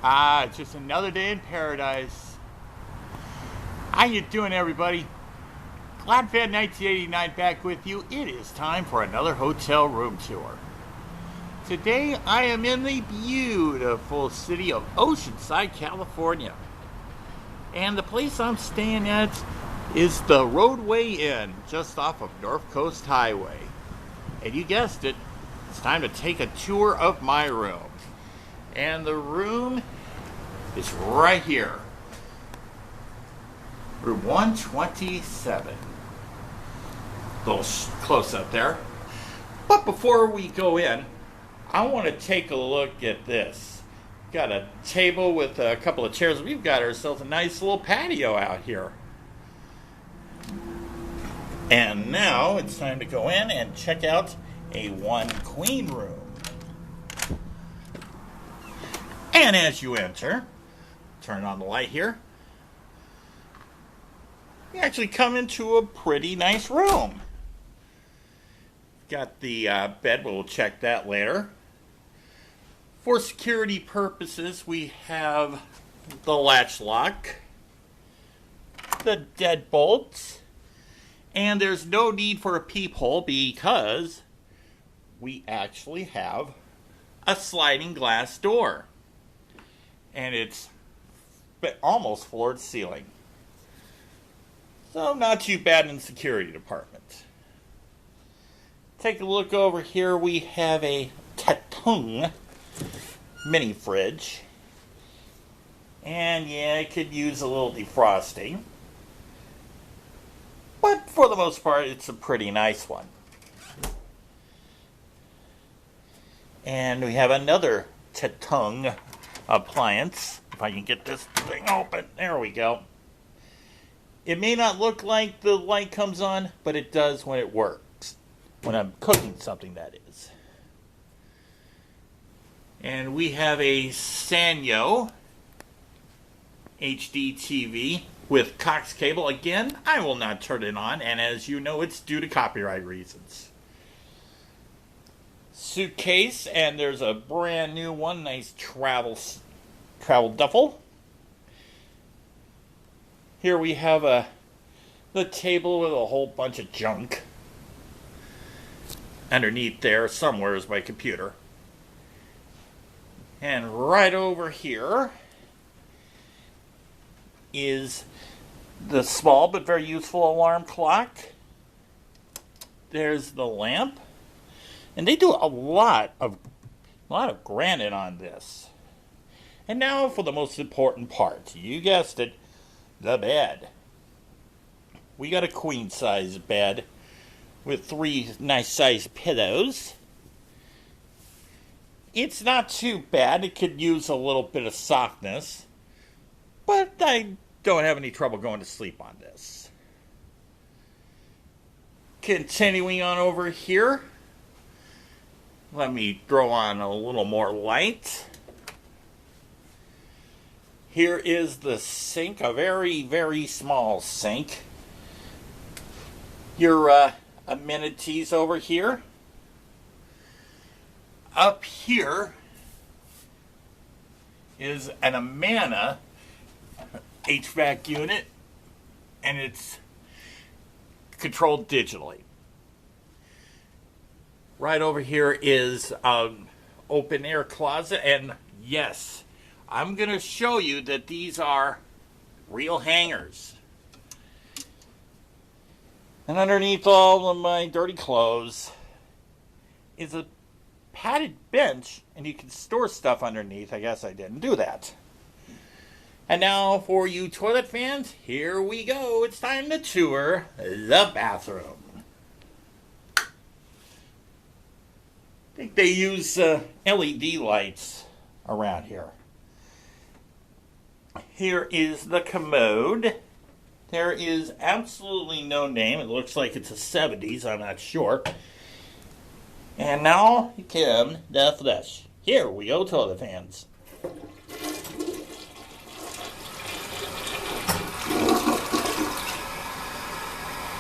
It's just another day in paradise. How you doing, everybody? GladFan 1989 back with you. It is time for another hotel room tour. Today, I am in the beautiful city of Oceanside, California. And the place I'm staying at is the Rodeway Inn, just off of North Coast Highway. And you guessed it, it's time to take a tour of my room. And the room is right here. Room 127. A little close up there. But before we go in, I want to take a look at this. Got a table with a couple of chairs. We've got ourselves a nice little patio out here. And now it's time to go in and check out a one queen room. And as you enter, turn on the light here, you actually come into a pretty nice room. Got the bed, we'll check that later. For security purposes, we have the latch lock, the deadbolts, and there's no need for a peephole because we actually have a sliding glass door. And it's almost floor to ceiling. So not too bad in the security department. Take a look over here. We have a Tatung mini fridge. And yeah, it could use a little defrosting. But for the most part, it's a pretty nice one. And we have another Tatung appliance. If I can get this thing open. There we go. It may not look like the light comes on, but it does when it works. When I'm cooking something, that is. And we have a Sanyo HD TV with coax cable. Again, I will not turn it on, and as you know, it's due to copyright reasons. Suitcase, and there's a brand new one, nice travel duffel. Here we have the table with a whole bunch of junk. Underneath there somewhere is my computer. And right over here is the small but very useful alarm clock. There's the lamp. And they do a lot of granite on this. And now for the most important part. You guessed it, the bed. We got a queen size bed with 3 nice sized pillows. It's not too bad. It could use a little bit of softness. But I don't have any trouble going to sleep on this. Continuing on over here. Let me throw on a little more light. Here is the sink, a very, very small sink. Your amenities over here. Up here is an Amana HVAC unit, and it's controlled digitally. Right over here is open air closet, and yes, I'm going to show you that these are real hangers. And underneath all of my dirty clothes is a padded bench, and you can store stuff underneath. I guess I didn't do that. And now for you toilet fans, here we go. It's time to tour the bathroom. I think they use LED lights around here. Here is the commode. There is absolutely no name. It looks like it's a 70s. I'm not sure. And now come the flush. Here we go, toilet fans.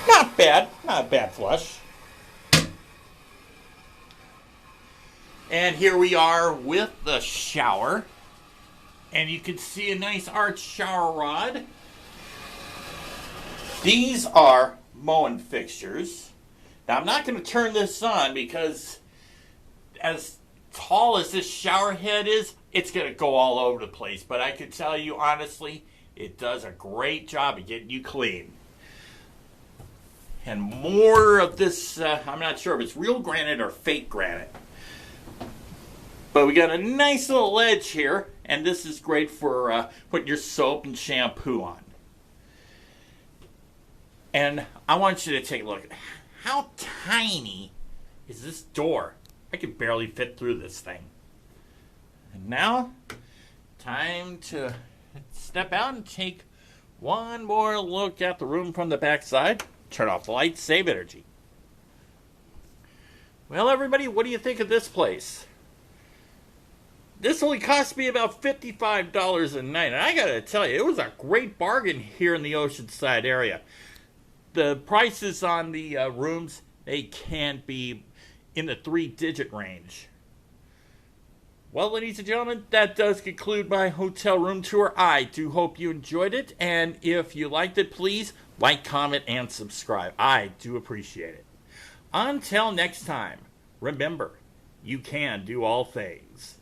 Not bad. Not a bad flush. And here we are with the shower. And you can see a nice arch shower rod. These are Moen fixtures. Now I'm not going to turn this on because as tall as this shower head is, it's going to go all over the place. But I can tell you honestly, it does a great job of getting you clean. And more of this, I'm not sure if it's real granite or fake granite. But we got a nice little ledge here, and this is great for putting your soap and shampoo on. And I want you to take a look. How tiny is this door? I can barely fit through this thing. And now, time to step out and take one more look at the room from the backside. Turn off the lights, save energy. Well, everybody, what do you think of this place? This only cost me about $55 a night, and I gotta tell you, it was a great bargain here in the Oceanside area. The prices on the rooms, they can be in the 3-digit range. Well, ladies and gentlemen, that does conclude my hotel room tour. I do hope you enjoyed it, and if you liked it, please like, comment, and subscribe. I do appreciate it. Until next time, remember, you can do all things.